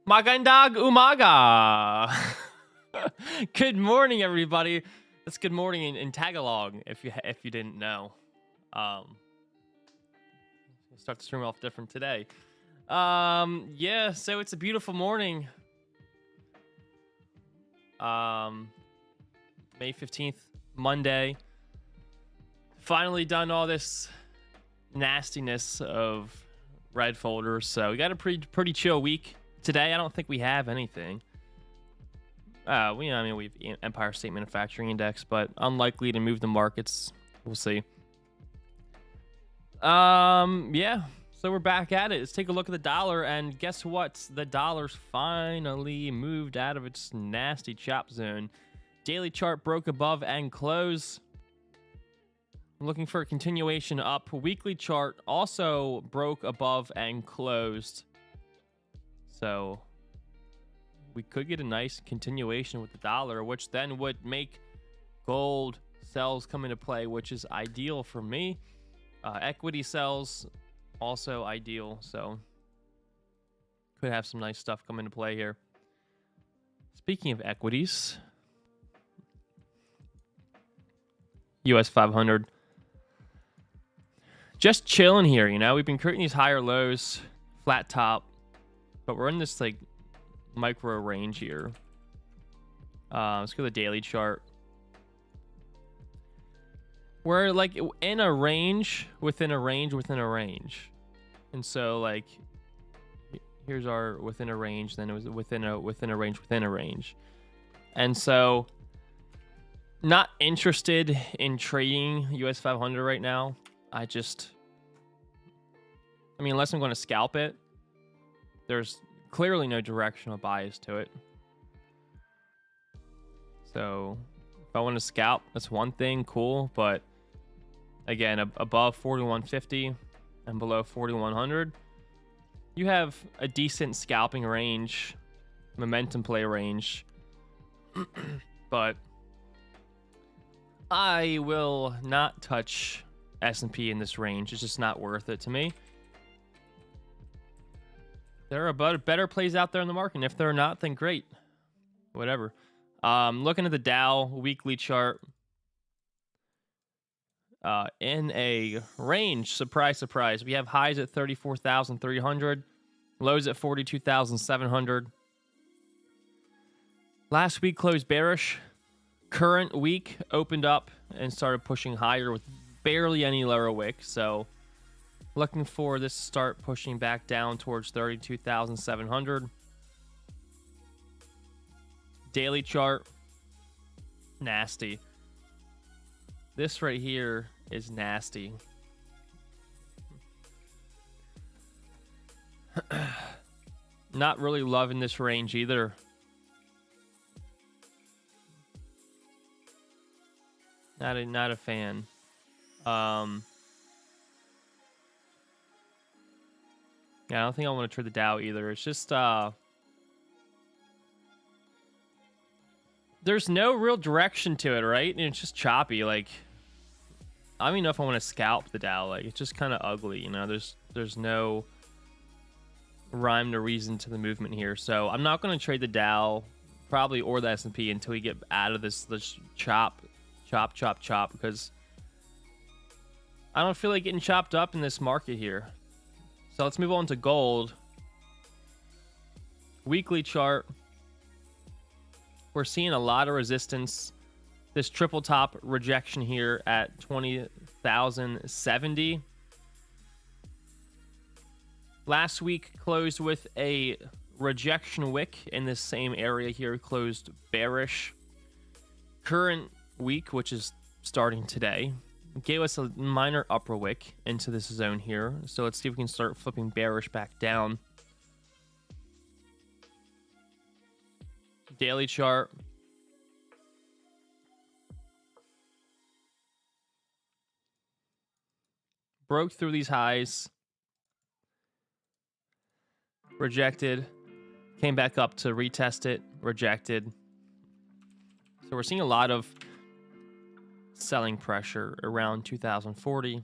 Magandang umaga. Good morning, everybody. That's good morning in Tagalog. If you didn't know, we'll start the stream off different today. Yeah. So it's a beautiful morning. May 15th, Monday. Finally done all this nastiness of red folders. So we got a pretty chill week. Today, I don't think we have anything. We have Empire State Manufacturing Index, but unlikely to move the markets. We'll see. Yeah. So we're back at it. Let's take a look at the dollar, and guess what? The dollar's finally moved out of its nasty chop zone. Daily chart broke above and closed. I'm looking for a continuation up. Weekly chart also broke above and closed. So we could get a nice continuation with the dollar, which then would make gold sells come into play, which is ideal for me. Equity sells also ideal. So could have some nice stuff come into play here. Speaking of equities, US 500. Just chilling here, you know. We've been creating these higher lows, flat top. But we're in this like micro range here. Let's go to the daily chart. We're like in a range within a range within a range. And so like here's our within a range, then it was within a range within a range. And so not interested in trading US 500 right now. Unless I'm going to scalp it. There's clearly no directional bias to it. So if I want to scalp, that's one thing, cool. But again, above 4150 and below 4100, you have a decent scalping range, momentum play range. But I will not touch S&P in this range. It's just not worth it to me. There are better plays out there in the market. And if they're not, then great. Whatever. Looking at the Dow weekly chart. In a range, surprise, surprise. We have highs at 34,300. Lows at 42,700. Last week closed bearish. Current week opened up and started pushing higher with barely any lower wick. So looking for this to start pushing back down towards 32,700. Daily chart, nasty. This right here is nasty. Not really loving this range either. Not a fan. Yeah, I don't think I want to trade the Dow either. It's just there's no real direction to it, right? And it's just choppy. Like, I don't even know if I want to scalp the Dow. Like, it's just kind of ugly, you know. There's no rhyme or reason to the movement here. So I'm not going to trade the Dow, probably, or the S&P until we get out of this chop, because I don't feel like getting chopped up in this market here. So let's move on to gold. Weekly chart. We're seeing a lot of resistance. This triple top rejection here at 20,070. Last week closed with a rejection wick in this same area here, closed bearish. Current week, which is starting today, gave us a minor upper wick into this zone here. So let's see if we can start flipping bearish back down. Daily chart. Broke through these highs. Rejected. Came back up to retest it. Rejected. So we're seeing a lot of selling pressure around 2040.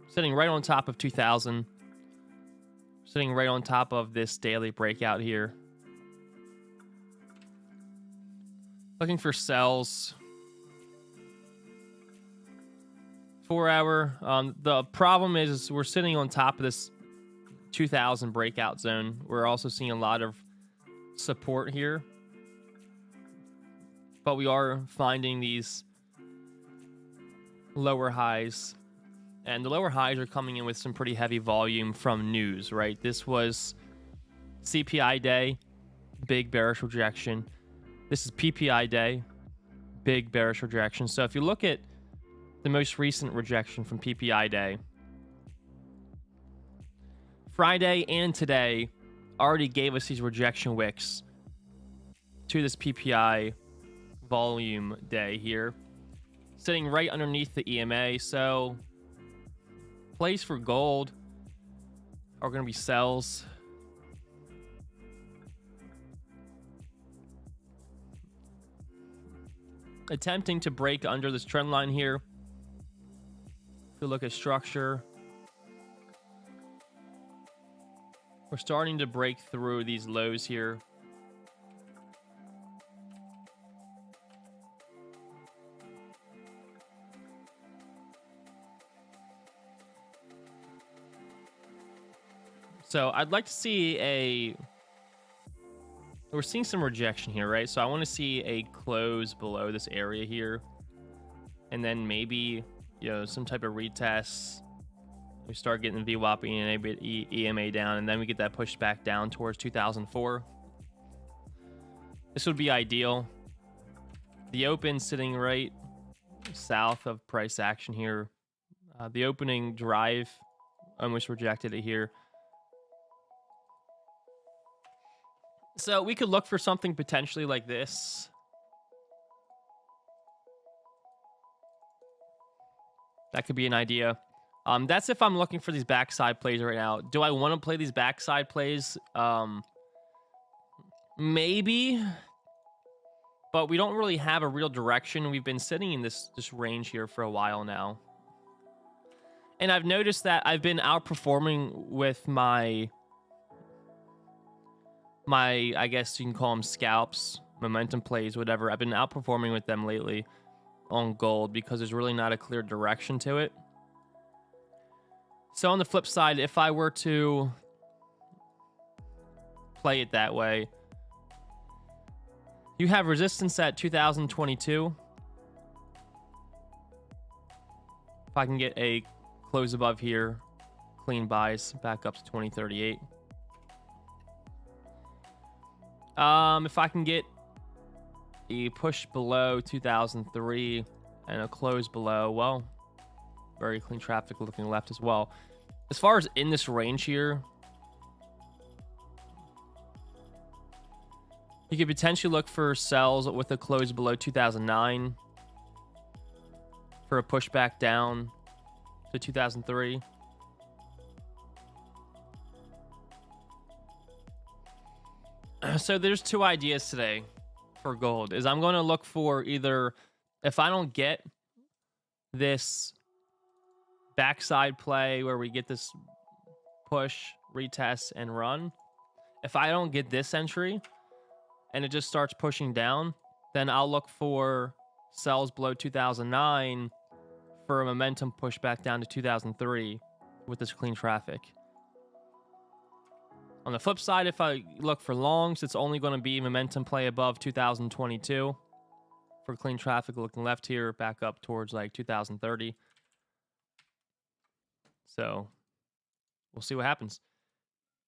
Sitting right on top of 2000. Sitting right on top of this daily breakout here. Looking for sells. 4 hour. The problem is we're sitting on top of this 2000 breakout zone. We're also seeing a lot of support here, but we are finding these lower highs, and the lower highs are coming in with some pretty heavy volume from news, right? This was CPI day, big bearish rejection. This is PPI day, big bearish rejection. So if you look at the most recent rejection from PPI day, Friday and today already gave us these rejection wicks to this PPI volume day here, sitting right underneath the EMA. So plays for gold are going to be sells. Attempting to break under this trend line here. If you look at structure, we're starting to break through these lows here. So I'd like to see we're seeing some rejection here, right? So I want to see a close below this area here, and then maybe, some type of retest. We start getting VWAP and EMA down, and then we get that pushed back down towards 2004. This would be ideal. The open sitting right south of price action here. The opening drive almost rejected it here. So we could look for something potentially like this. That could be an idea. That's if I'm looking for these backside plays right now. Do I want to play these backside plays? Maybe. But we don't really have a real direction. We've been sitting in this range here for a while now. And I've noticed that I've been outperforming with my, I guess you can call them scalps, momentum plays, whatever. I've been outperforming with them lately on gold because there's really not a clear direction to it. So on the flip side, if I were to play it that way, you have resistance at 2022. If I can get a close above here, clean buys back up to 2038. If I can get a push below 2003 and a close below, well, very clean traffic looking left as well. As far as in this range here, you could potentially look for sells with a close below 2009 for a pushback down to 2003. So there's two ideas today for gold. Is I'm going to look for either, if I don't get this backside play where we get this push, retest, and run. If I don't get this entry and it just starts pushing down, then I'll look for sells below 2009 for a momentum push back down to 2003 with this clean traffic. On the flip side, if I look for longs, it's only going to be momentum play above 2022 for clean traffic looking left here, back up towards like 2030. So we'll see what happens.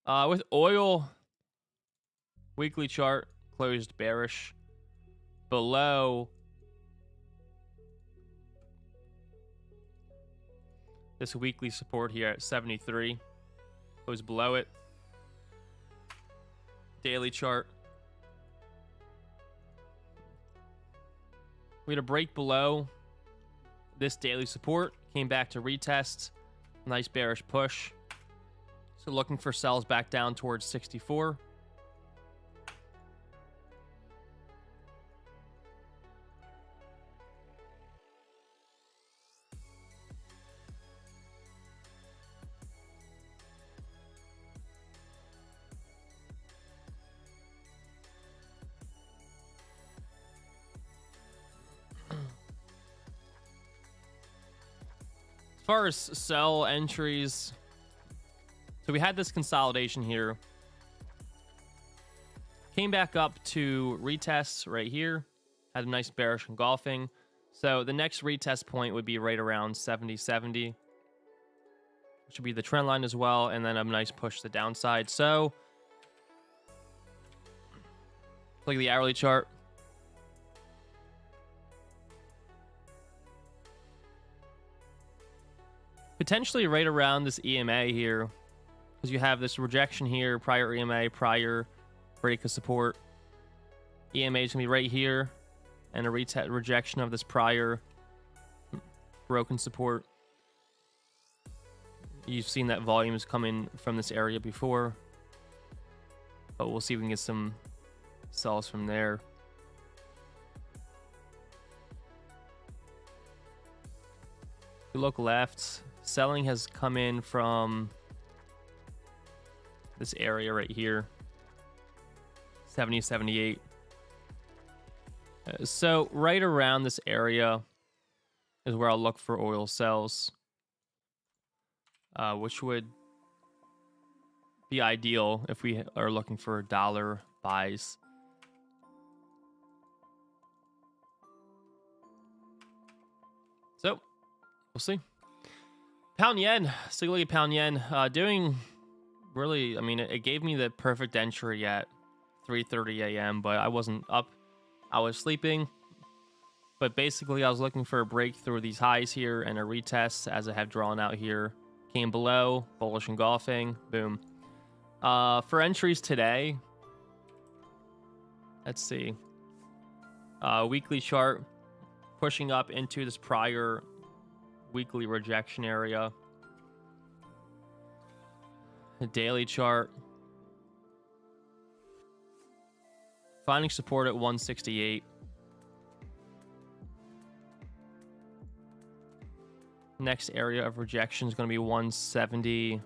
With oil, weekly chart closed bearish below this weekly support here at 73. Closed below it. Daily chart. We had a break below this daily support. Came back to retest. Nice bearish push. So looking for sells back down towards 64. As far as sell entries, so we had this consolidation here. Came back up to retest right here. Had a nice bearish engulfing. So the next retest point would be right around 70.70, which would be the trend line as well, and then a nice push to the downside. So look at the hourly chart. Potentially right around this EMA here, because you have this rejection here, prior EMA, prior break of support. EMA is going to be right here, and a rejection of this prior broken support. You've seen that volumes come in from this area before, but we'll see if we can get some sells from there. If you look left, selling has come in from this area right here, 70.78. So right around this area is where I'll look for oil sells, which would be ideal if we are looking for dollar buys. So we'll see. Pound yen. Let's take a look at pound yen. Doing really, I mean, it gave me the perfect entry at 3:30 a.m., but I wasn't up. I was sleeping. But basically, I was looking for a breakthrough of these highs here and a retest as I have drawn out here. Came below, bullish engulfing, boom. For entries today, let's see. Weekly chart pushing up into this prior weekly rejection area. The daily chart finding support at 168. Next area of rejection is going to be 170,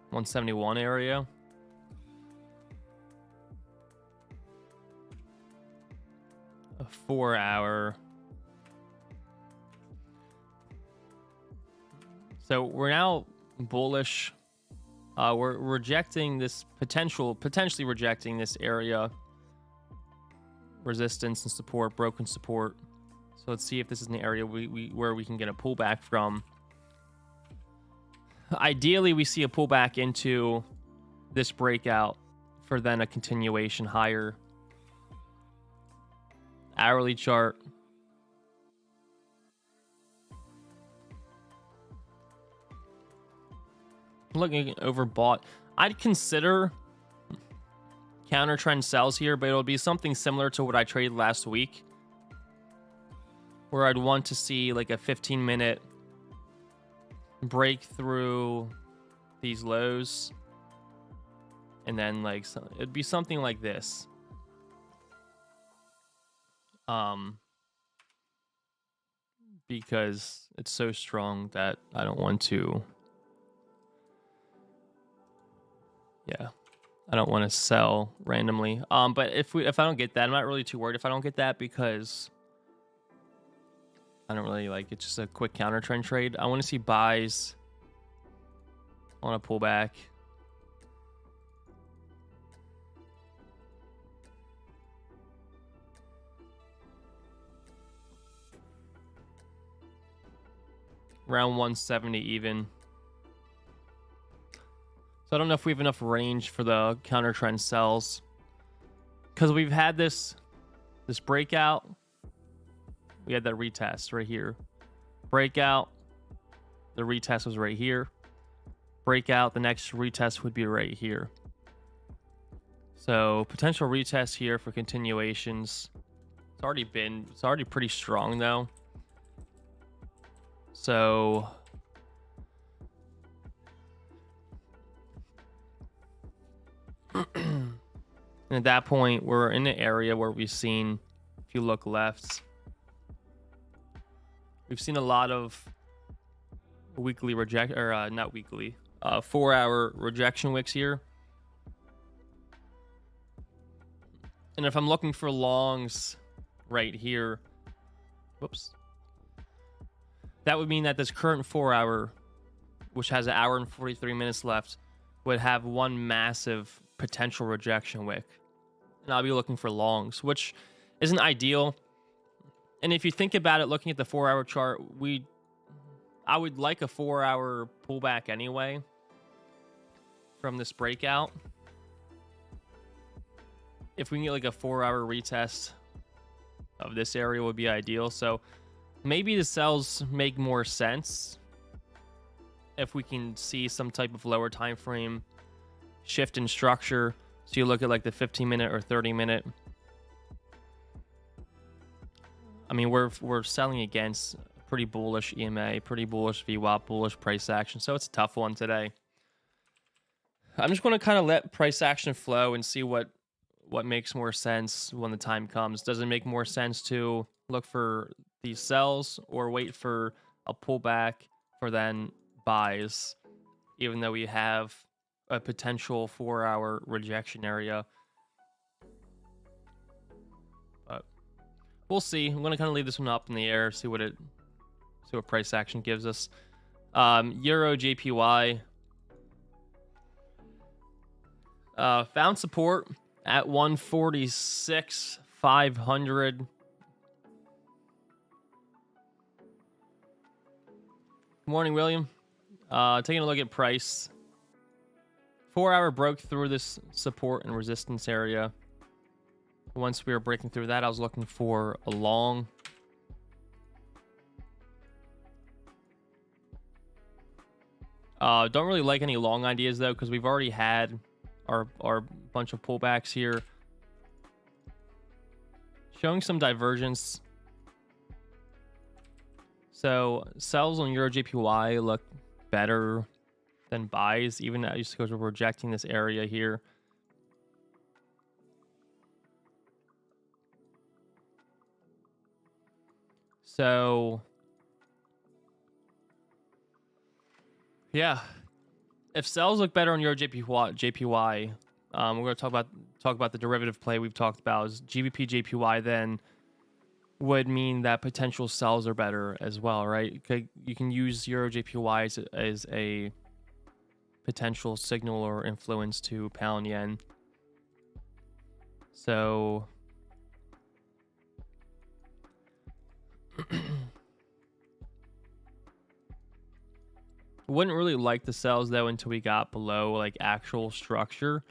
171 area. A 4 hour. So we're now bullish. We're rejecting this potentially rejecting this area. Resistance and support, broken support. So let's see if this is an area where we can get a pullback from. Ideally, we see a pullback into this breakout for then a continuation higher. Hourly chart. Looking overbought. I'd consider counter trend sells here, but it'll be something similar to what I traded last week, where I'd want to see like a 15-minute break through these lows, and then like it'd be something like this. Because it's so strong that I don't want to. Yeah, I don't want to sell randomly. But if I don't get that, I'm not really too worried if I don't get that, because I don't really like it's just a quick counter trend trade. I want to see buys on a pullback. Around 170 even. So I don't know if we have enough range for the counter trend sells, because we've had this breakout. We had that retest right here. Breakout. The retest was right here. Breakout. The next retest would be right here. So potential retest here for continuations. It's already pretty strong though. So and at that point, we're in an area where we've seen, if you look left, we've seen a lot of weekly reject, or not weekly, 4-hour rejection wicks here. And if I'm looking for longs right here, whoops. that would mean that this current 4-hour, which has an hour and 43 minutes left, would have one massive potential rejection wick. And I'll be looking for longs, which isn't ideal. And if you think about it, looking at the 4-hour chart, I would like a 4-hour pullback anyway from this breakout. If we can get like a 4-hour retest of this area would be ideal. So maybe the sells make more sense if we can see some type of lower time frame shift in structure. So you look at like the 15-minute or 30-minute. I mean, we're selling against pretty bullish EMA, pretty bullish VWAP, bullish price action. So it's a tough one today. I'm just going to kind of let price action flow and see what makes more sense when the time comes. Does it make more sense to look for these sells or wait for a pullback for then buys, even though we have a potential 4-hour rejection area? But we'll see. I'm going to kind of leave this one up in the air, see what price action gives us. Euro JPY found support at 146,500. Good morning, William. Taking a look at price. 4-hour broke through this support and resistance area. Once we were breaking through that, I was looking for a long. Don't really like any long ideas though, because we've already had our bunch of pullbacks here. Showing some divergence. So sells on Euro JPY look better than buys, even just because we're rejecting this area here. So yeah, if sells look better on Euro JPY, we're going to talk about the derivative play we've talked about. Is GBP JPY then would mean that potential sells are better as well, right? You can use Euro JPY as a potential signal or influence to pound yen. So wouldn't really like the sells though until we got below like actual structure,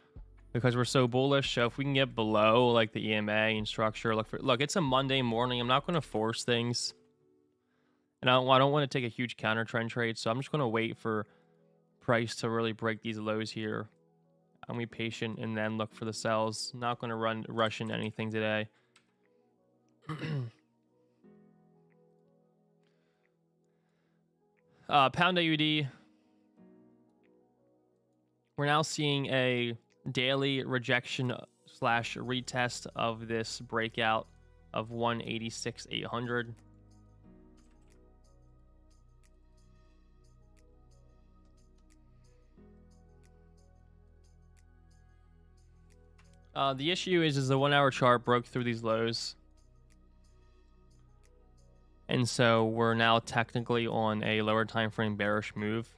because we're so bullish. So if we can get below like the EMA and structure, look, it's a Monday morning. I'm not going to force things, and I don't want to take a huge counter trend trade. So I'm just going to wait for price to really break these lows here. I'm gonna be patient and then look for the sells. Not going to rush into anything today. Pound AUD. We're now seeing a daily rejection / retest of this breakout of 186,800. The issue is the 1-hour chart broke through these lows. And so we're now technically on a lower time frame bearish move.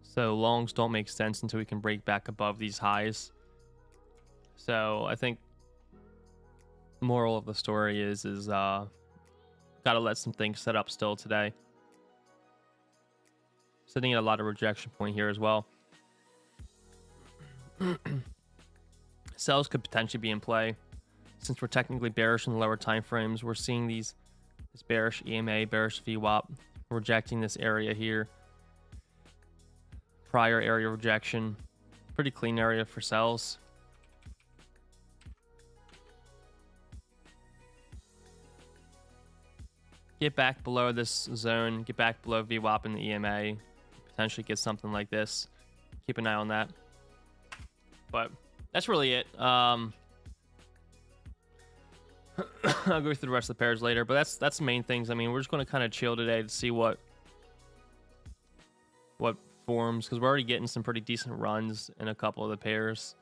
So longs don't make sense until we can break back above these highs. So I think the moral of the story is gotta let some things set up still today. Sitting at a lot of rejection point here as well. Sells could potentially be in play. Since we're technically bearish in the lower time frames, we're seeing this bearish EMA, bearish VWAP, rejecting this area here. Prior area rejection. Pretty clean area for sells. Get back below this zone, get back below VWAP and the EMA, potentially get something like this. Keep an eye on that. But that's really it. I'll go through the rest of the pairs later, but that's the main things. I mean, we're just going to kind of chill today to see what forms, because we're already getting some pretty decent runs in a couple of the pairs.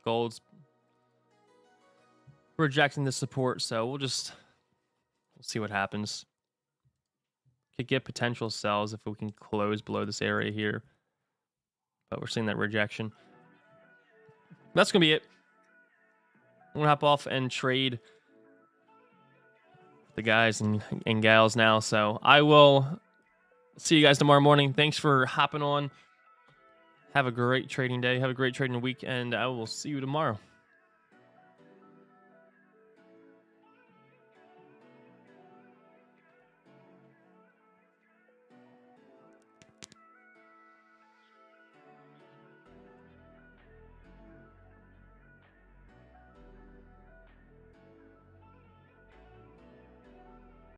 Gold's rejecting the support, so we'll see what happens. Could get potential sells if we can close below this area here, but we're seeing that rejection. That's gonna be it. I'm gonna hop off and trade the guys and gals now, so I will see you guys tomorrow morning. Thanks for hopping on. Have a great trading day. Have a great trading week, and I will see you tomorrow.